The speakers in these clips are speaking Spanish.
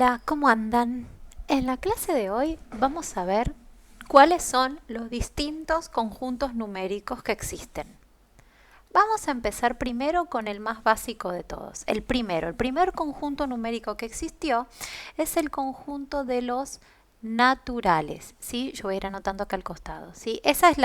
Hola, ¿cómo andan? En la clase de hoy vamos a ver cuáles son los distintos conjuntos numéricos que existen. Vamos a empezar primero con el más básico de todos. El primer conjunto numérico que existió es el conjunto de los naturales. ¿Sí? Yo voy a ir anotando acá al costado. ¿Sí? Ese es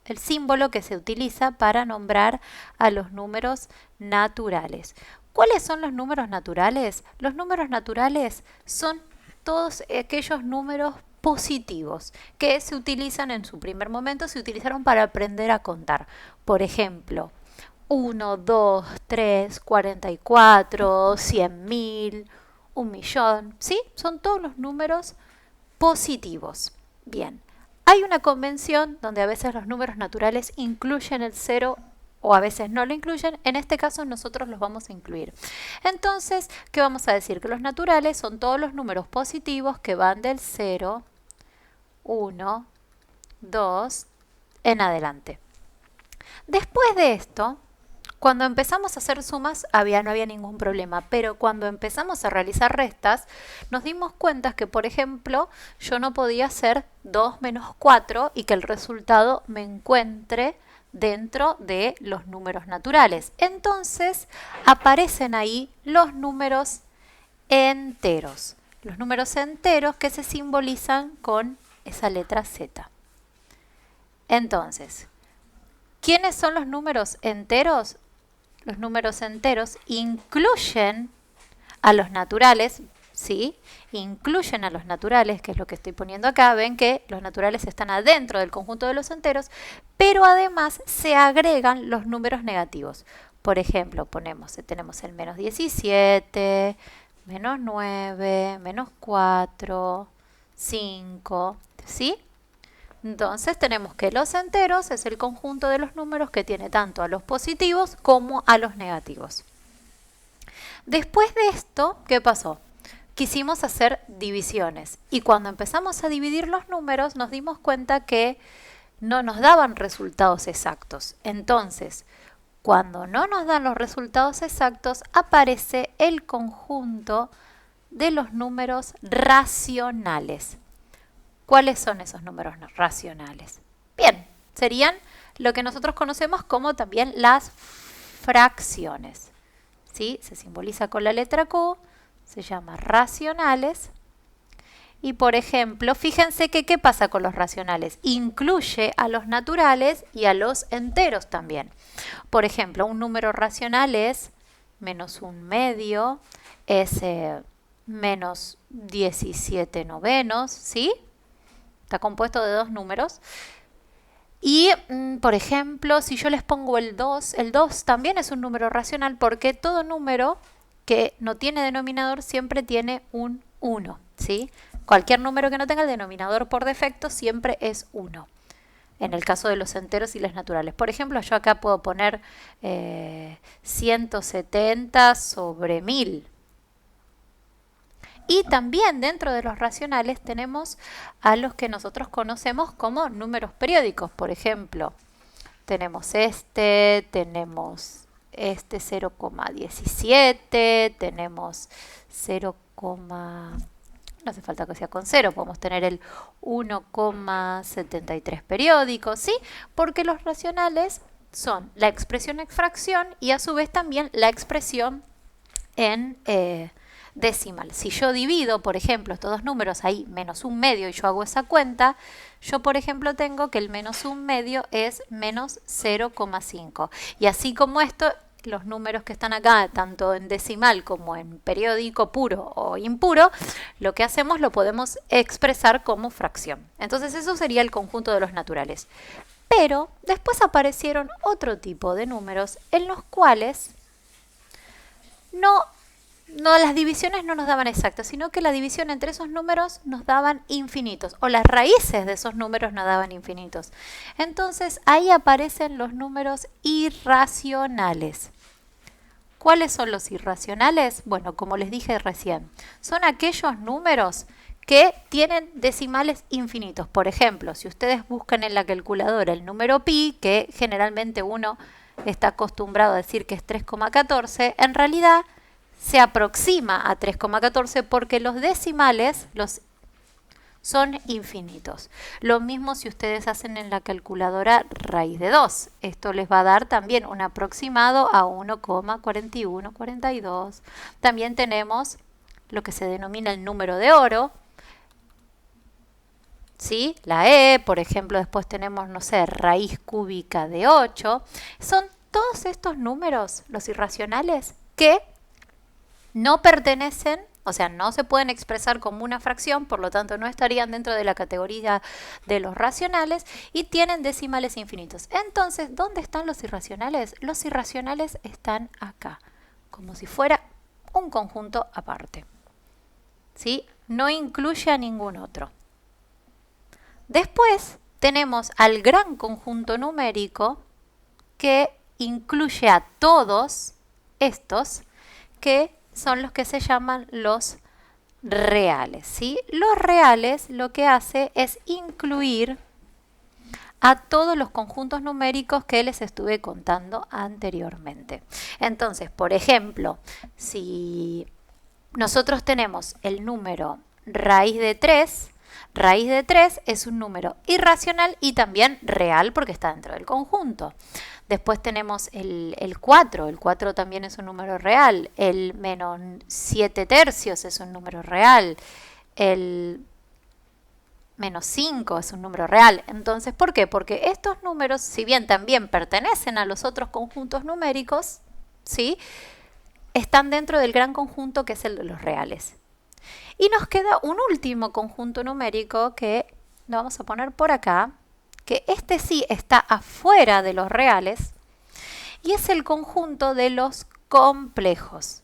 el símbolo que se utiliza para nombrar a los números naturales. ¿Cuáles son los números naturales? Los números naturales son todos aquellos números positivos que se utilizan en su primer momento, se utilizaron para aprender a contar. Por ejemplo, 1, 2, 3, 44, 100.000, 1.000.000, ¿sí? Son todos los números positivos. Bien, hay una convención donde a veces los números naturales incluyen el cero o a veces no lo incluyen. En este caso nosotros los vamos a incluir. Entonces, ¿qué vamos a decir? Que los naturales son todos los números positivos que van del 0, 1, 2 en adelante. Después de esto, cuando empezamos a hacer sumas no había ningún problema, pero cuando empezamos a realizar restas nos dimos cuenta que, por ejemplo, yo no podía hacer 2 menos 4 y que el resultado me encuentre dentro de los números naturales. Entonces aparecen ahí los números enteros. Los números enteros que se simbolizan con esa letra Z. Entonces, ¿quiénes son los números enteros? Los números enteros incluyen a los naturales, ¿sí? Incluyen a los naturales, que es lo que estoy poniendo acá. Ven que los naturales están adentro del conjunto de los enteros, pero además se agregan los números negativos. Por ejemplo, tenemos el menos 17, menos 9, menos 4, 5, ¿sí? Entonces tenemos que los enteros es el conjunto de los números que tiene tanto a los positivos como a los negativos. Después de esto, ¿qué pasó? Quisimos hacer divisiones y cuando empezamos a dividir los números nos dimos cuenta que no nos daban resultados exactos. Entonces, cuando no nos dan los resultados exactos, aparece el conjunto de los números racionales. ¿Cuáles son esos números racionales? Bien, serían lo que nosotros conocemos como también las fracciones. ¿Sí? Se simboliza con la letra Q, se llama racionales. Y por ejemplo, fíjense que ¿qué pasa con los racionales? Incluye a los naturales y a los enteros también. Por ejemplo, un número racional es menos un medio, es menos 17 novenos, ¿sí? Está compuesto de dos números. Y, por ejemplo, si yo les pongo el 2 también es un número racional porque todo número que no tiene denominador siempre tiene un 1, ¿sí? Cualquier número que no tenga el denominador por defecto siempre es 1. En el caso de los enteros y los naturales. Por ejemplo, yo acá puedo poner 170 sobre 1000. Y también dentro de los racionales tenemos a los que nosotros conocemos como números periódicos. Por ejemplo, tenemos tenemos 0,17, tenemos 0, no hace falta que sea con 0, podemos tener el 1,73 periódico, ¿sí? Porque los racionales son la expresión en fracción y a su vez también la expresión en decimal. Si yo divido, por ejemplo, estos dos números ahí, menos un medio, y yo hago esa cuenta, yo, por ejemplo, tengo que el menos un medio es menos 0,5. Y así como esto, los números que están acá, tanto en decimal como en periódico puro o impuro, lo que hacemos lo podemos expresar como fracción. Entonces eso sería el conjunto de los naturales. Pero después aparecieron otro tipo de números en los cuales las divisiones no nos daban exactas, sino que la división entre esos números nos daban infinitos, o las raíces de esos números nos daban infinitos. Entonces ahí aparecen los números irracionales. ¿Cuáles son los irracionales? Bueno, como les dije recién, son aquellos números que tienen decimales infinitos. Por ejemplo, si ustedes buscan en la calculadora el número pi, que generalmente uno está acostumbrado a decir que es 3,14, en realidad se aproxima a 3,14 porque los decimales son infinitos. Lo mismo si ustedes hacen en la calculadora raíz de 2. Esto les va a dar también un aproximado a 1,4142. También tenemos lo que se denomina el número de oro, ¿sí? La E, por ejemplo, después tenemos, no sé, raíz cúbica de 8. Son todos estos números, los irracionales, que no pertenecen, o sea, no se pueden expresar como una fracción, por lo tanto no estarían dentro de la categoría de los racionales y tienen decimales infinitos. Entonces, ¿dónde están los irracionales? Los irracionales están acá, como si fuera un conjunto aparte, ¿sí? No incluye a ningún otro. Después tenemos al gran conjunto numérico que incluye a todos estos que son los que se llaman los reales, ¿sí? Los reales lo que hace es incluir a todos los conjuntos numéricos que les estuve contando anteriormente. Entonces, por ejemplo, si nosotros tenemos el número raíz de 3 es un número irracional y también real porque está dentro del conjunto. Después tenemos el 4, el 4 también es un número real, el menos 7 tercios es un número real, el menos 5 es un número real. Entonces, ¿por qué? Porque estos números, si bien también pertenecen a los otros conjuntos numéricos, ¿sí?, están dentro del gran conjunto que es el de los reales. Y nos queda un último conjunto numérico que lo vamos a poner por acá, que este sí está afuera de los reales, y es el conjunto de los complejos.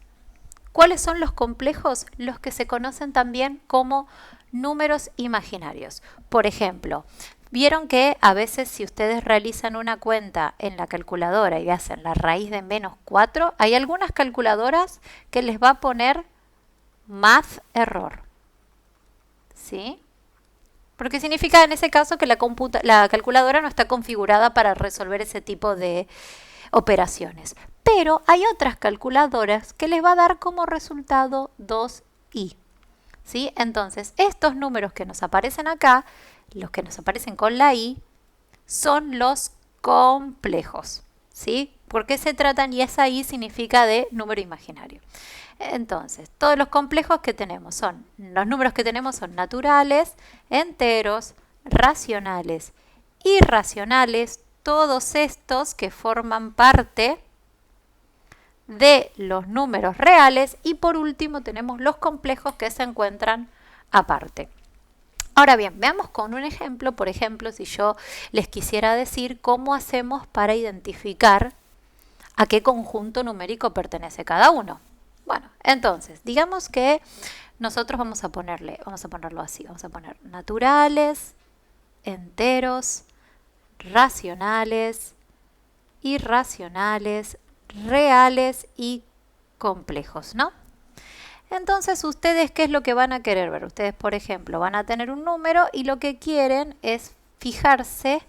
¿Cuáles son los complejos? Los que se conocen también como números imaginarios. Por ejemplo, vieron que a veces si ustedes realizan una cuenta en la calculadora y hacen la raíz de menos 4, hay algunas calculadoras que les va a poner math error, ¿sí? Porque significa en ese caso que la calculadora no está configurada para resolver ese tipo de operaciones. Pero hay otras calculadoras que les va a dar como resultado 2i, ¿sí? Entonces, estos números que nos aparecen acá, los que nos aparecen con la i, son los complejos, ¿sí? ¿Por qué se tratan? Y esa i significa de número imaginario. Entonces, todos los complejos que tenemos son, los números que tenemos son naturales, enteros, racionales, irracionales, todos estos que forman parte de los números reales y por último tenemos los complejos que se encuentran aparte. Ahora bien, veamos con un ejemplo, por ejemplo, si yo les quisiera decir cómo hacemos para identificar a qué conjunto numérico pertenece cada uno. Bueno, entonces, digamos que nosotros vamos a ponerlo así, vamos a poner naturales, enteros, racionales, irracionales, reales y complejos, ¿no? Entonces, ¿ustedes qué es lo que van a querer ver? Ustedes, por ejemplo, van a tener un número y lo que quieren es fijarse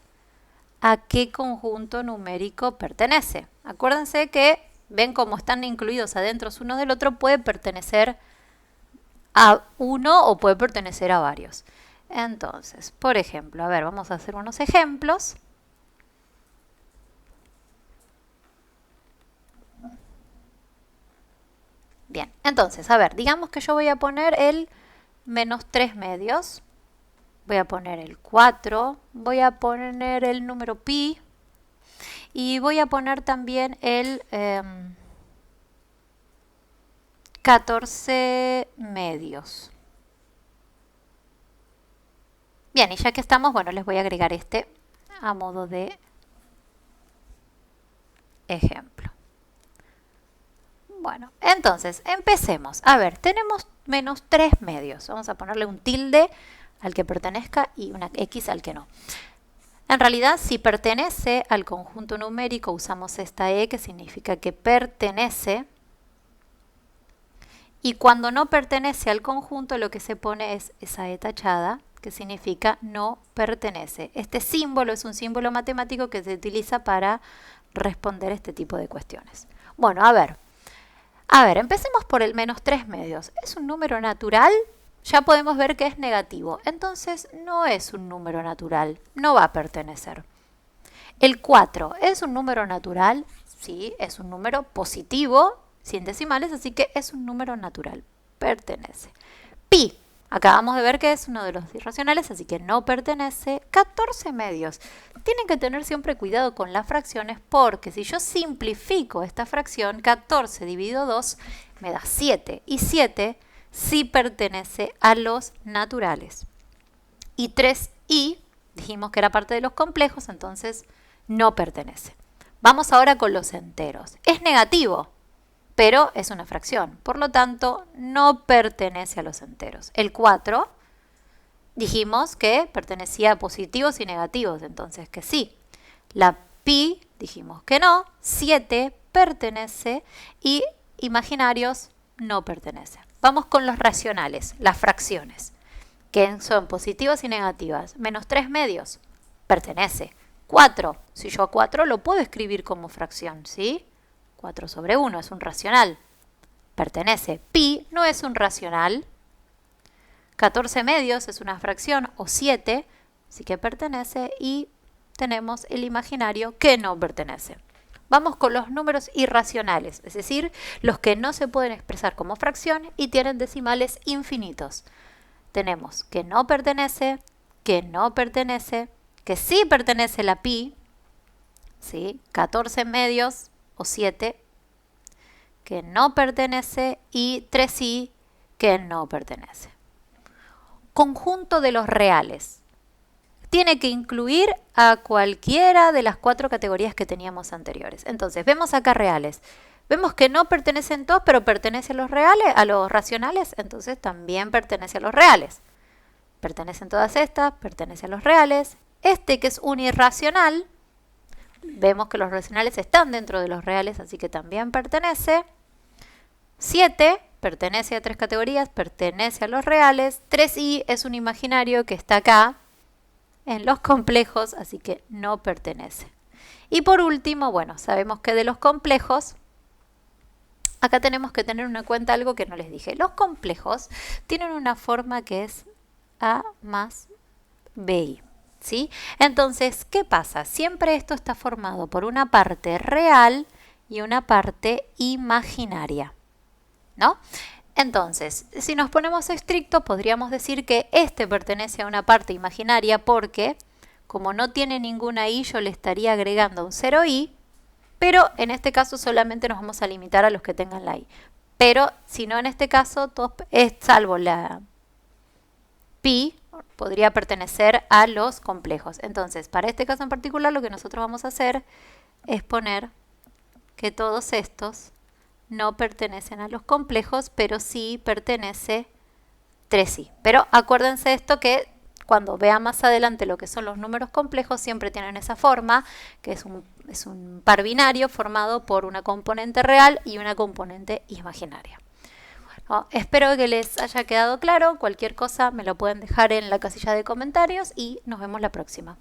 a qué conjunto numérico pertenece. Acuérdense que ven cómo están incluidos adentro uno del otro, puede pertenecer a uno o puede pertenecer a varios. Entonces, por ejemplo, a ver, vamos a hacer unos ejemplos. Bien, entonces, a ver, digamos que yo voy a poner el menos 3 medios, voy a poner el 4, voy a poner el número pi y voy a poner también el 14 medios. Bien, y ya que estamos, bueno, les voy a agregar este a modo de ejemplo. Bueno, entonces, empecemos. A ver, tenemos menos 3 medios. Vamos a ponerle un tilde al que pertenezca y una X al que no. En realidad, si pertenece al conjunto numérico, usamos esta E, que significa que pertenece. Y cuando no pertenece al conjunto, lo que se pone es esa E tachada, que significa no pertenece. Este símbolo es un símbolo matemático que se utiliza para responder este tipo de cuestiones. Bueno, a ver. A ver, empecemos por el menos 3 medios. ¿Es un número natural? Ya podemos ver que es negativo. Entonces no es un número natural. No va a pertenecer. El 4 es un número natural. Sí, es un número positivo, sin decimales, así que es un número natural. Pertenece. Pi. Acabamos de ver que es uno de los irracionales, así que no pertenece. 14 medios. Tienen que tener siempre cuidado con las fracciones porque si yo simplifico esta fracción, 14 dividido 2 me da 7. Y 7 sí pertenece a los naturales. Y 3i, dijimos que era parte de los complejos, entonces no pertenece. Vamos ahora con los enteros. Es negativo, pero es una fracción. Por lo tanto, no pertenece a los enteros. El 4, dijimos que pertenecía a positivos y negativos, entonces que sí. La pi, dijimos que no. 7 pertenece y imaginarios no pertenecen. Vamos con los racionales, las fracciones, que son positivas y negativas. Menos 3 medios, pertenece. 4, si yo a 4 lo puedo escribir como fracción, ¿sí? 4 sobre 1 es un racional, pertenece. Pi no es un racional. 14 medios es una fracción, o 7, sí que pertenece. Y tenemos el imaginario que no pertenece. Vamos con los números irracionales, es decir, los que no se pueden expresar como fracción y tienen decimales infinitos. Tenemos que no pertenece, que no pertenece, que sí pertenece la pi, ¿sí? 14 medios o 7, que no pertenece, y 3i, que no pertenece. Conjunto de los reales. Tiene que incluir a cualquiera de las 4 categorías que teníamos anteriores. Entonces, vemos acá reales. Vemos que no pertenecen todos, pero pertenece a los reales, a los racionales, entonces también pertenece a los reales. Pertenecen todas estas, pertenece a los reales. Este que es un irracional, vemos que los racionales están dentro de los reales, así que también pertenece. 7 pertenece a 3 categorías, pertenece a los reales. 3i es un imaginario que está acá en los complejos, así que no pertenece. Y por último, bueno, sabemos que de los complejos, acá tenemos que tener en cuenta algo que no les dije. Los complejos tienen una forma que es a más bi. ¿Sí? Entonces, ¿qué pasa? Siempre esto está formado por una parte real y una parte imaginaria, ¿no? Entonces, si nos ponemos estrictos, podríamos decir que este pertenece a una parte imaginaria porque, como no tiene ninguna i, yo le estaría agregando un 0i, pero en este caso solamente nos vamos a limitar a los que tengan la i. Pero, si no en este caso, todos, salvo la pi, podría pertenecer a los complejos. Entonces, para este caso en particular, lo que nosotros vamos a hacer es poner que todos estos no pertenecen a los complejos, pero sí pertenece 3i. Pero acuérdense esto, que cuando vean más adelante lo que son los números complejos, siempre tienen esa forma, que es un par binario formado por una componente real y una componente imaginaria. Espero que les haya quedado claro. Cualquier cosa me lo pueden dejar en la casilla de comentarios y nos vemos la próxima.